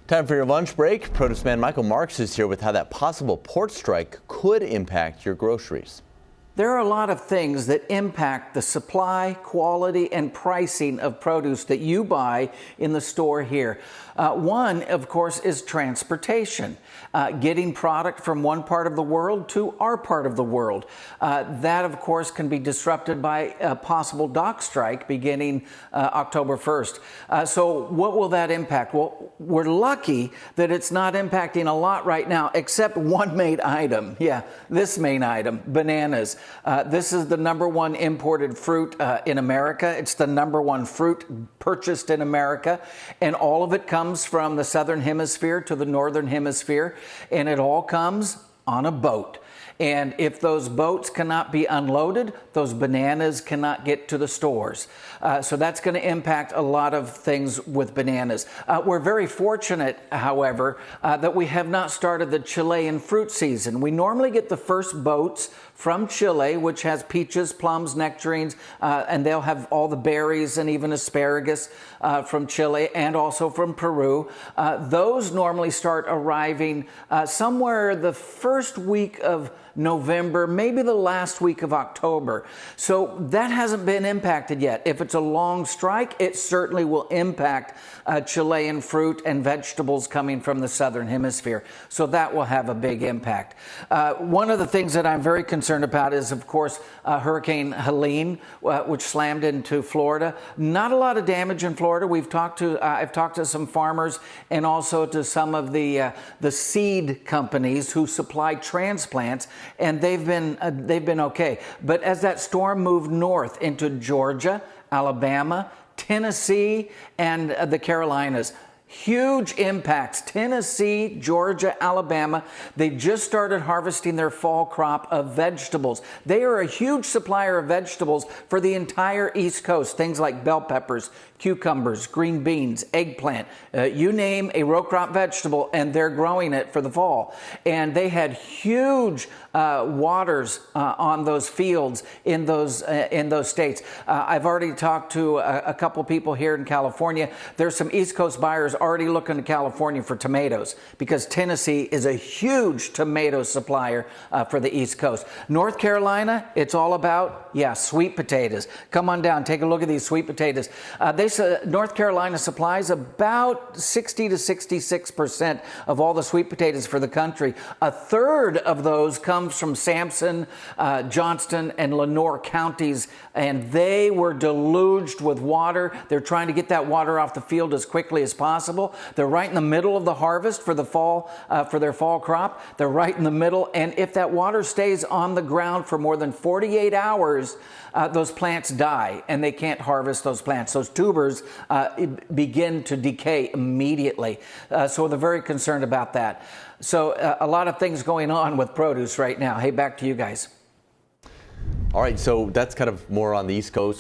Time for your lunch break. Produce man Michael Marks is here with how that possible port strike could impact your groceries. There are a lot of things that impact the supply, quality, and pricing of produce that you buy in the store here. One, of course, is transportation. Getting product from one part of the world to our part of the world. That, of course, can be disrupted by a possible dock strike beginning October 1st. So what will that impact? Well, we're lucky that it's not impacting a lot right now, except one main item. Yeah, this main item, bananas. This is the #1 imported fruit in America. It's the #1 fruit purchased in America. And all of it comes from the southern hemisphere to the northern hemisphere. And it all comes on a boat. And if those boats cannot be unloaded, those bananas cannot get to the stores. So that's going to impact a lot of things with bananas. We're very fortunate, however, that we have not started the Chilean fruit season. We normally get the first boats from Chile, which has peaches, plums, nectarines, and they'll have all the berries and even asparagus from Chile and also from Peru. Those normally start arriving somewhere the first week of November, maybe the last week of October. So that hasn't been impacted yet. If it's a long strike, it certainly will impact Chilean fruit and vegetables coming from the southern hemisphere. So that will have a big impact. One of the things that I'm very concerned about is, of course, Hurricane Helene, which slammed into Florida. Not a lot of damage in Florida. I've talked to some farmers and also to some of the seed companies who supply transplants, and they've been okay. But as that storm moved north into Georgia, Alabama, Tennessee, and the Carolinas, huge impacts. Tennessee, Georgia, Alabama, they just started harvesting their fall crop of vegetables. They are a huge supplier of vegetables for the entire East Coast. Things like bell peppers, cucumbers, green beans, eggplant, you name a row crop vegetable, and they're growing it for the fall. And they had huge waters on those fields in those states. I've already talked to a couple people here in California. There's some East Coast buyers already looking to California for tomatoes because Tennessee is a huge tomato supplier for the East Coast. North Carolina, it's all about, sweet potatoes. Come on down, take a look at these sweet potatoes. North Carolina supplies about 60 to 66% of all the sweet potatoes for the country. A third of those comes from Sampson, Johnston, and Lenoir counties, and they were deluged with water. They're trying to get that water off the field as quickly as possible. They're right in the middle of the harvest for the fall, for their fall crop. They're right in the middle, and if that water stays on the ground for more than 48 hours, those plants die, and they can't harvest those plants. Those tubers begin to decay immediately. So they're very concerned about that. So a lot of things going on with produce right now. Hey, back to you guys. All right, so that's kind of more on the East Coast.